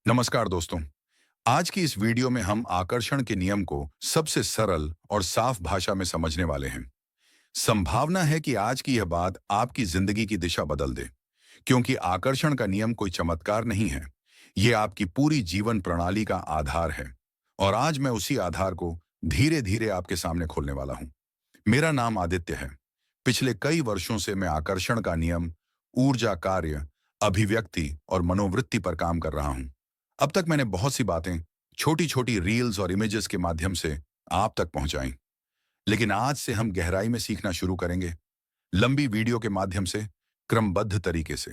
नमस्कार दोस्तों। आज की इस वीडियो में हम आकर्षण के नियम को सबसे सरल और साफ भाषा में समझने वाले हैं। संभावना है कि आज की यह बात आपकी जिंदगी की दिशा बदल दे, क्योंकि आकर्षण का नियम कोई चमत्कार नहीं है। ये आपकी पूरी जीवन प्रणाली का आधार है। और आज मैं उसी आधार को धीरे धीरे आपके सामने खोलने वाला हूं। मेरा नाम आदित्य है। पिछले कई वर्षों से मैं आकर्षण का नियम, ऊर्जा कार्य, अभिव्यक्ति और मनोवृत्ति पर काम कर रहा हूं। अब तक मैंने बहुत सी बातें छोटी छोटी रील्स और इमेजेस के माध्यम से आप तक पहुंचाई, लेकिन आज से हम गहराई में सीखना शुरू करेंगे, लंबी वीडियो के माध्यम से, क्रमबद्ध तरीके से।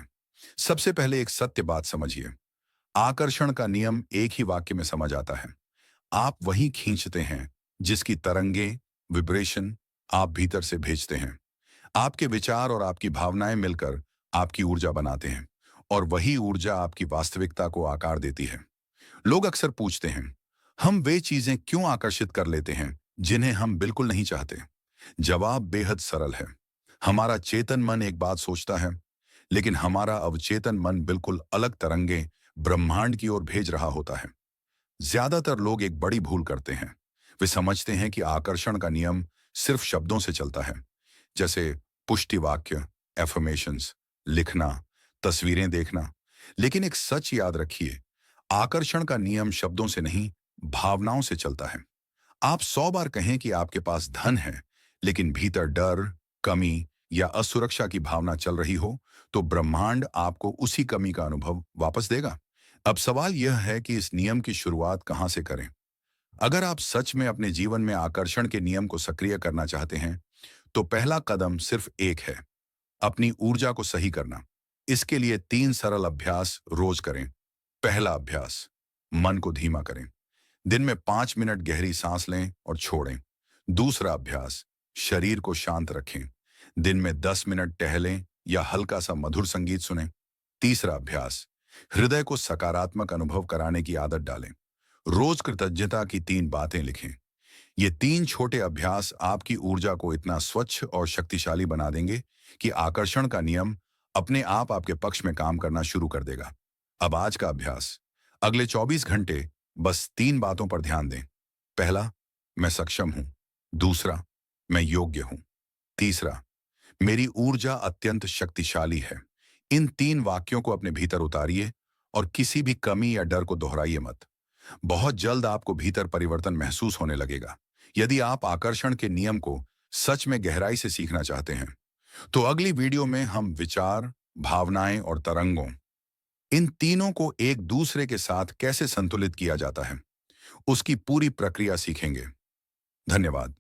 सबसे पहले एक सत्य बात समझिए। आकर्षण का नियम एक ही वाक्य में समझ आता है। आप वही खींचते हैं जिसकी तरंगे, विब्रेशन आप भीतर से भेजते हैं। आपके विचार और आपकी भावनाएं मिलकर आपकी ऊर्जा बनाते हैं, और वही ऊर्जा आपकी वास्तविकता को आकार देती है। लोग अक्सर पूछते हैं, हम वे चीजें क्यों आकर्षित कर लेते हैं जिन्हें हम बिल्कुल नहीं चाहते। जवाब बेहद सरल है। हमारा चेतन मन एक बात सोचता है, लेकिन हमारा अवचेतन मन बिल्कुल अलग तरंगे ब्रह्मांड की ओर भेज रहा होता है। ज्यादातर लोग एक बड़ी भूल करते हैं। वे समझते हैं कि आकर्षण का नियम सिर्फ शब्दों से चलता है, जैसे पुष्टि वाक्य, एफर्मेशंस, लिखना, तस्वीरें देखना। लेकिन एक सच याद रखिए, आकर्षण का नियम शब्दों से नहीं, भावनाओं से चलता है। आप 100 बार कहें कि आपके पास धन है, लेकिन भीतर डर, कमी या असुरक्षा की भावना चल रही हो, तो ब्रह्मांड आपको उसी कमी का अनुभव वापस देगा। अब सवाल यह है कि इस नियम की शुरुआत कहां से करें। अगर आप सच में अपने जीवन में आकर्षण के नियम को सक्रिय करना चाहते हैं, तो पहला कदम सिर्फ एक है, अपनी ऊर्जा को सही करना। इसके लिए 3 सरल अभ्यास रोज करें। पहला अभ्यास, मन को धीमा करें। दिन में 5 मिनट गहरी सांस लें और छोड़ें। दूसरा अभ्यास, शरीर को शांत रखें। दिन में 10 मिनट टहलें या हल्का सा मधुर संगीत सुनें। तीसरा अभ्यास, हृदय को सकारात्मक अनुभव कराने की आदत डालें। रोज कृतज्ञता की 3 बातें लिखें। ये 3 छोटे अभ्यास आपकी ऊर्जा को इतना स्वच्छ और शक्तिशाली बना देंगे कि आकर्षण का नियम अपने आप आपके पक्ष में काम करना शुरू कर देगा। अब आज का अभ्यास, अगले 24 घंटे बस 3 बातों पर ध्यान दें। पहला, मैं सक्षम हूं। दूसरा, मैं योग्य हूं। तीसरा, मेरी ऊर्जा अत्यंत शक्तिशाली है। इन 3 वाक्यों को अपने भीतर उतारिए और किसी भी कमी या डर को दोहराइए मत। बहुत जल्द आपको भीतर परिवर्तन महसूस होने लगेगा। यदि आप आकर्षण के नियम को सच में गहराई से सीखना चाहते हैं, तो अगली वीडियो में हम विचार, भावनाएं और तरंगों, इन तीनों को एक दूसरे के साथ कैसे संतुलित किया जाता है, उसकी पूरी प्रक्रिया सीखेंगे। धन्यवाद।